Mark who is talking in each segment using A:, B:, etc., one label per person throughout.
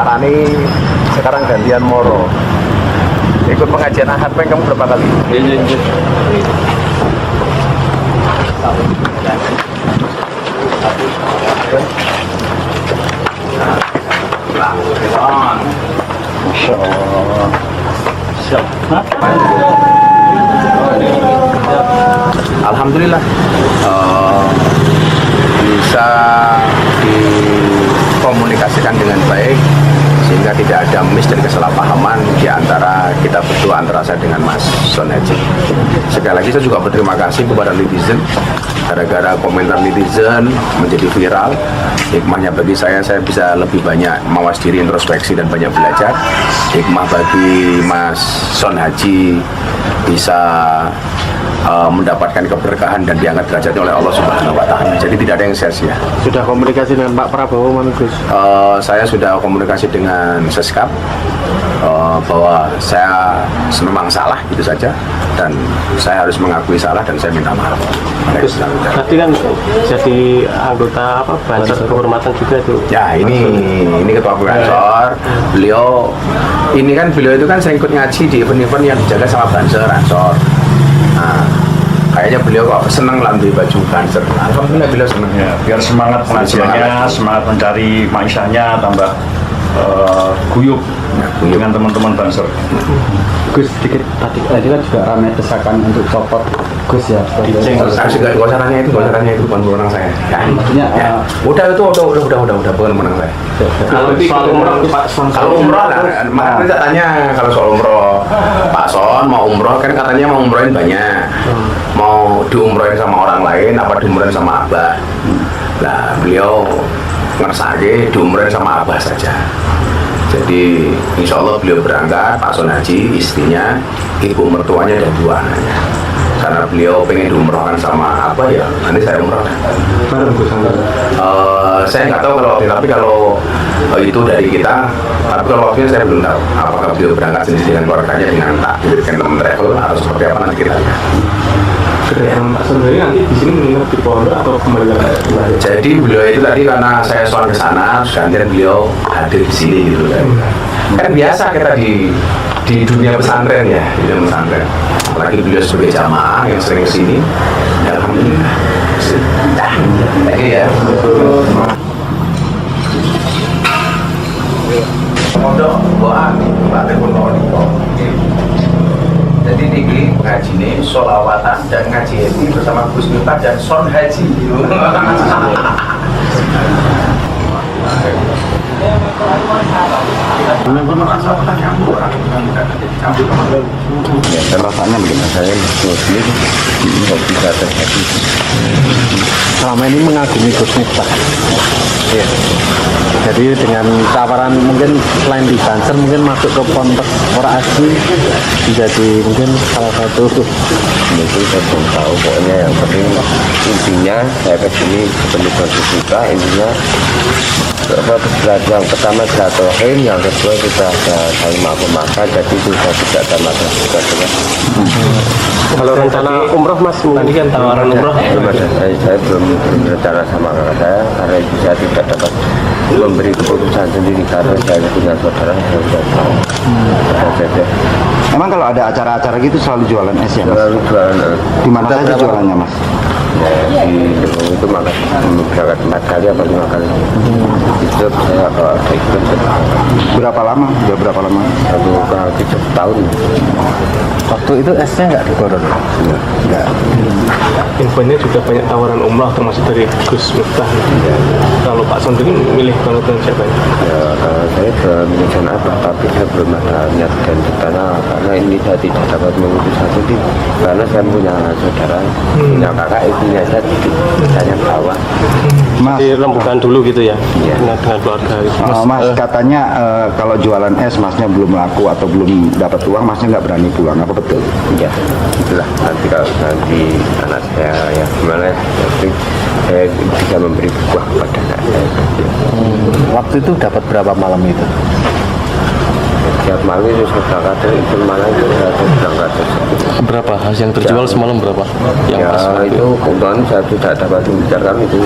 A: Rani sekarang gantian Moro. Ikut pengajian Ahad Peng kamu berapa kali? Masya Allah. Alhamdulillah bisa dikomunikasikan dengan baik sehingga tidak ada miss dan kesalahpahaman di antara kita berdua, antara saya dengan Mas Son Haji. Sekali lagi saya juga berterima kasih kepada netizen. Gara-gara komentar netizen menjadi viral, hikmahnya bagi saya bisa lebih banyak mawas diri, introspeksi dan banyak belajar. Hikmah bagi Mas Son Haji bisa mendapatkan keberkahan dan diangkat derajatnya oleh Allah Subhanahu wa Ta'ala. Jadi tidak ada yang sia-sia.
B: Sudah komunikasi dengan Pak Prabowo, Gus?
A: Saya sudah komunikasi dengan Seskap bahwa saya memang salah gitu saja, dan saya harus mengakui salah dan saya minta maaf.
B: Gus, tadi kan jadi anggota Banser kehormatan juga itu.
A: Ya ini ketua Banser. Beliau itu kan sering ikut ngaji di event-event yang dijaga sama Banser Ansor. Nah, kayaknya beliau kok seneng lah beli baju Banser. Alhamdulillah beliau seneng.
C: Ya, biar semangat pengajiannya, semangat mencari maisanya, tambah guyup dengan teman-teman Banser.
D: Gus, sedikit tadi kan juga ramai desakan untuk copot Gus ya.
A: Gak usah tanya itu bukan menang saya. Ya,
D: maksudnya
A: udah bukan menang saya. Kalau umroh, makanya saya tanya kalau soal umroh, Pak Son mau umroh kan katanya mau umrohin banyak, mau diumrohin sama orang lain apa diumrohin sama Abah. Nah beliau ngersake diumrohin sama Abah saja. Jadi insya Allah beliau berangkat, Pak Son Haji, istrinya, ibu mertuanya dan dua anaknya. Karena beliau pengen diumrohkan sama apa ya, nanti saya umrohkan. Saya nggak tahu kalau waktu, tapi kalau itu dari kita, tapi kalau waktunya saya belum tahu. Apakah beliau berangkat sendiri dengan keluarganya dengan tak diberikan teman travel atau seperti apa, nanti kita lihat.
B: Kedatangan Pak Son sendiri nanti di sini menginap di pondok atau kembali ke?
A: Jadi beliau itu tadi karena saya soal ke sana, gantian beliau hadir di sini gitu kan. Kan biasa kita di dunia pesantren ya, di dunia pesantren. Apalagi beliau sebagai jamaah yang sering kesini, ya alhamdulillah. Ya. Pondok buat Pak Telepon. Jadi tinggi ngaji ini sholawatan dan ngaji ini bersama Gus Miftah dan Son Haji.
D: rasanya bagaimana saya muslim kok bisa terjadi. Selama ini mengagumi Gus Miftah. Ya. Jadi dengan tawaran mungkin selain di Banser mungkin masuk ke Pondok Ora Asli menjadi mungkin salah satu.
E: Mungkin saya belum tahu, pokoknya yang penting intinya saya kesini ketemu Gus Miftah, intinya yang pertama silaturahim, yang kedua kita ada saling makan, jadi itu saya tidak ada masalah juga dengan.
B: Kalau rencana umroh Mas, tadi kan tawaran umroh.
E: Belum ada, saya belum berencana sama kakak saya karena itu saya tidak dapat memberi keputusan sendiri karena saya punya saudara saya sudah tahu. Saja.
D: Emang kalau ada acara-acara gitu selalu jualan es ya Mas?
E: Selalu jualan.
D: Di mana saja jualannya Mas?
E: Ya, di Depok itu makan berangkat 4 kali apa 5 kali. Itu saya kalau ada ikut
D: Berapa lama? Udah berapa lama?
E: 7 tahun.
D: Waktu itu esnya nggak diborong? Nggak.
B: Infonya juga banyak tawaran umroh termasuk dari Gus Miftah. Kalau Pak Son sendiri milih kalau dengan siapa?
E: Ya, saya belum menyusun apa, tapi saya belum ada niat dan rencana karena ini saya tidak dapat memutuskan sendiri karena saya punya saudara, punya kakak, ibunya saya saya bawah.
D: Mas,
B: Di rembukan dulu gitu ya?
E: Iya.
B: Dengan keluarga.
D: Mas katanya kalau jualan es Masnya belum laku atau belum dapat uang, Masnya nggak berani pulang, apa betul?
E: Ya, itulah nanti kalau nanti anak saya ya gimana, nanti saya bisa memberi buah pada anak saya.
D: Waktu itu dapat berapa malam itu?
E: Tiap malam itu saya berangkat itu malam itu saya berangkat.
B: Berapa? Yang terjual semalam berapa? Yang
E: Ya
B: pas
E: itu kebetulan saya tidak dapat membicarakan itu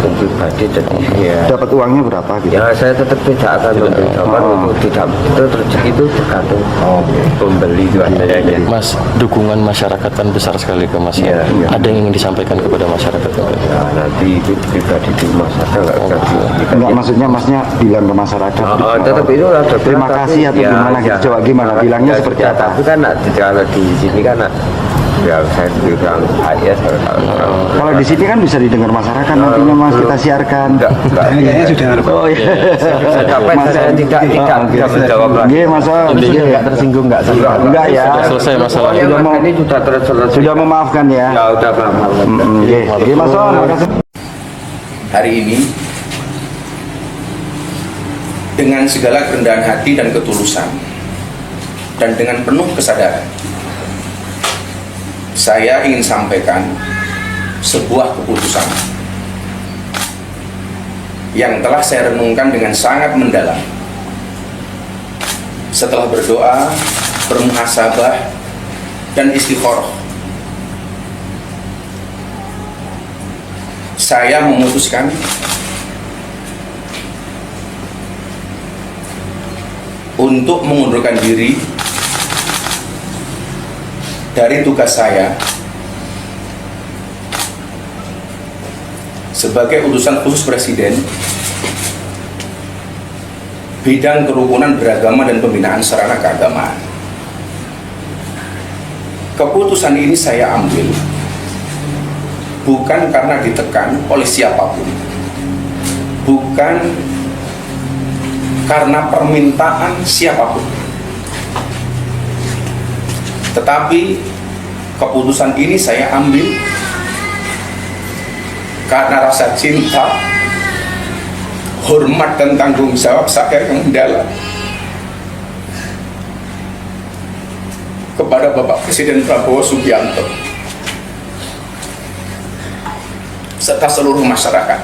E: hukum pribadi, jadi ya
D: Dapat uangnya berapa gitu?
E: ya saya tetap tidak akan memberitahukan untuk tidak itu rezeki itu tergantung pembeli jual saya aja.
F: Mas, dukungan masyarakat kan besar sekali ke Mas.
E: Iya, iya.
F: Ada yang ingin disampaikan kepada masyarakat?
E: Ya, nanti itu pribadi di rumah saja nggak usah diberikan.
D: Enggak, maksudnya masnya bilang ke masyarakat.
E: Tetap itu ada
D: Terima kasih atau gimana gitu? Coba gimana bilangnya seperti apa?
E: Tapi kan kalau di sini kan ya saya bilang ya
D: Kalau di sini kan bisa didengar masyarakat nantinya Mas, kita siarkan.
E: enggak
D: Oh iya.
E: saya tidak menjawab lagi.
D: Nggih, Mas. Enggak tersinggung enggak? Enggak ya.
F: Sudah selesai masalah.
E: Pokoknya Mas ini sudah terselesai.
D: Sudah memaafkan ya.
E: Ya udah maaf.
D: Nggih. Nggih, Mas. Makasih.
A: Hari ini dengan segala kerendahan hati dan ketulusan dan dengan penuh kesadaran, saya ingin sampaikan sebuah keputusan yang telah saya renungkan dengan sangat mendalam. Setelah berdoa, bermuhasabah, dan istikharah, saya memutuskan untuk mengundurkan diri dari tugas saya sebagai utusan khusus Presiden bidang kerukunan beragama dan pembinaan sarana keagamaan. Keputusan ini saya ambil bukan karena ditekan oleh siapapun, bukan karena permintaan siapapun, tetapi keputusan ini saya ambil karena rasa cinta, hormat dan tanggung jawab saya yang mendalam kepada Bapak Presiden Prabowo Subianto serta seluruh masyarakat.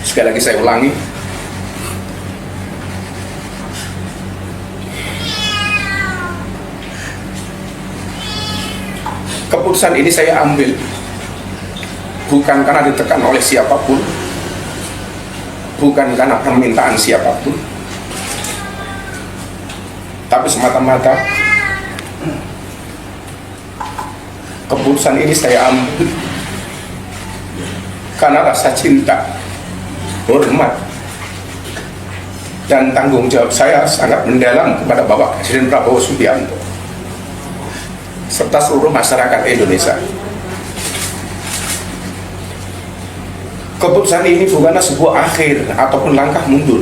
A: Sekali lagi saya ulangi, keputusan ini saya ambil bukan karena ditekan oleh siapapun, bukan karena permintaan siapapun, tapi semata-mata keputusan ini saya ambil karena rasa cinta, hormat, dan tanggung jawab saya sangat mendalam kepada Bapak Presiden Prabowo Subianto serta seluruh masyarakat Indonesia. Keputusan ini bukanlah sebuah akhir ataupun langkah mundur,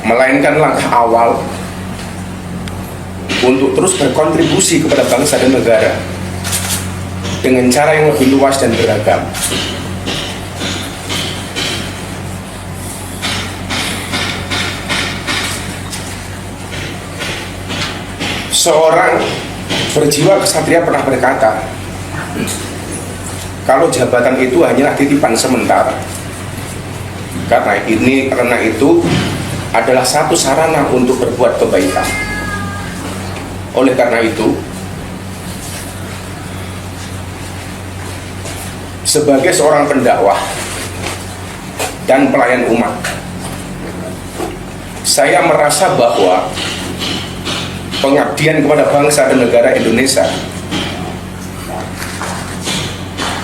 A: melainkan langkah awal untuk terus berkontribusi kepada bangsa dan negara dengan cara yang lebih luas dan beragam. Seorang berjiwa kesatria pernah berkata, kalau jabatan itu hanyalah titipan sementara, karena itu adalah satu sarana untuk berbuat kebaikan. Oleh karena itu, sebagai seorang pendakwah dan pelayan umat, saya merasa bahwa pengabdian kepada bangsa dan negara Indonesia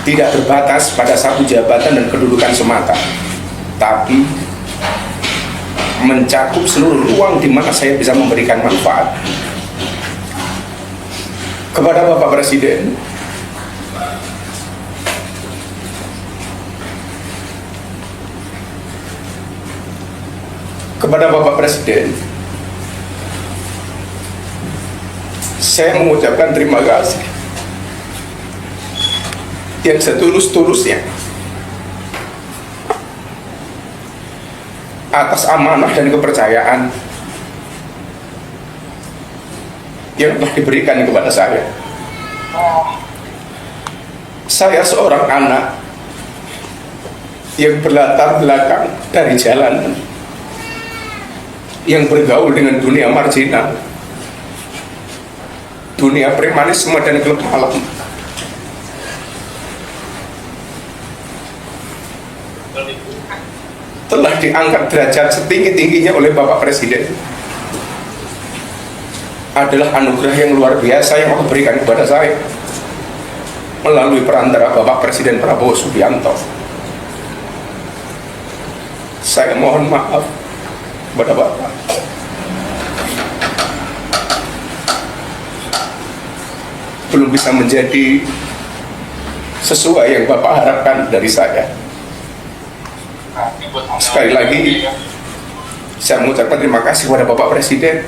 A: tidak terbatas pada satu jabatan dan kedudukan semata, tapi mencakup seluruh ruang di mana saya bisa memberikan manfaat. Kepada Bapak Presiden, saya mengucapkan terima kasih yang setulus-tulusnya atas amanah dan kepercayaan yang telah diberikan kepada saya. Saya seorang anak yang berlatar belakang dari jalanan, yang bergaul dengan dunia marginal, dunia premanisme dan klub malam,
G: telah diangkat derajat setinggi-tingginya oleh Bapak Presiden adalah anugerah yang luar biasa yang Allah berikan kepada saya melalui perantara Bapak Presiden Prabowo Subianto. Saya mohon maaf kepada Bapak. Belum bisa menjadi sesuai yang Bapak harapkan dari saya. Sekali lagi, saya mengucapkan terima kasih kepada Bapak Presiden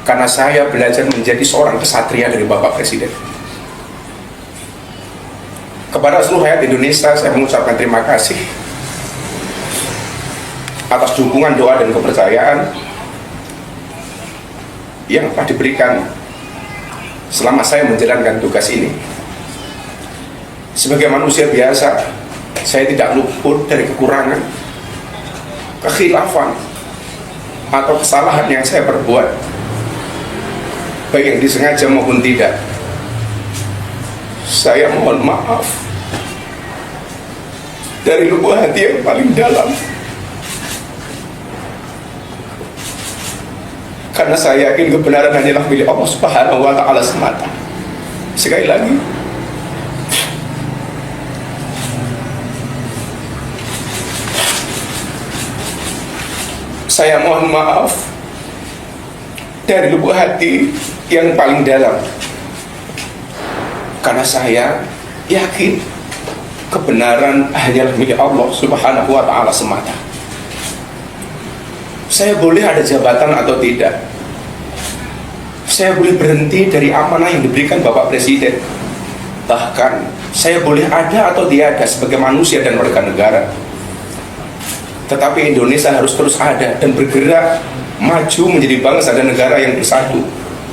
G: karena saya belajar menjadi seorang kesatria dari Bapak Presiden. Kepada seluruh rakyat Indonesia, saya mengucapkan terima kasih atas dukungan, doa, dan kepercayaan yang telah diberikan selama saya menjalankan tugas ini. Sebagai manusia biasa, saya tidak luput dari kekurangan, kekhilafan, atau kesalahan yang saya perbuat, baik yang disengaja maupun tidak. Saya mohon maaf dari lubuk hati yang paling dalam, karena saya yakin kebenaran hanyalah milik Allah Subhanahu wa Ta'ala semata. Sekali lagi, saya mohon maaf dari lubuk hati yang paling dalam, karena saya yakin kebenaran hanyalah milik Allah Subhanahu wa Ta'ala semata. Saya boleh ada jabatan atau tidak, saya boleh berhenti dari amanah yang diberikan Bapak Presiden, bahkan saya boleh ada atau tiada sebagai manusia dan warga negara. Tetapi Indonesia harus terus ada dan bergerak maju menjadi bangsa dan negara yang bersatu,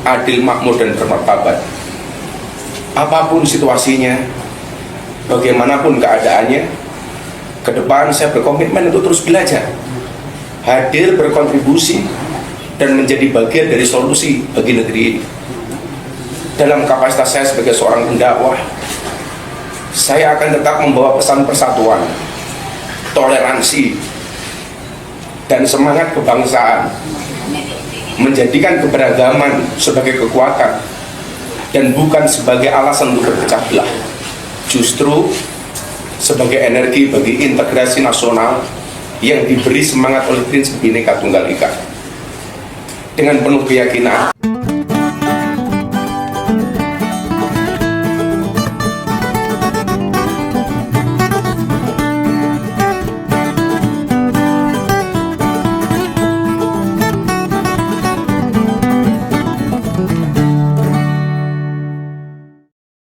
G: adil, makmur, dan bermartabat. Apapun situasinya, bagaimanapun keadaannya, ke depan saya berkomitmen untuk terus belajar, hadir, berkontribusi, dan menjadi bagian dari solusi bagi negeri ini. Dalam kapasitas saya sebagai seorang pendakwah, saya akan tetap membawa pesan persatuan, toleransi, dan semangat kebangsaan, menjadikan keberagaman sebagai kekuatan dan bukan sebagai alasan untuk berpecah belah, justru sebagai energi bagi integrasi nasional yang diberi semangat oleh prinsip Bhinneka Tunggal Ika. Dengan penuh keyakinan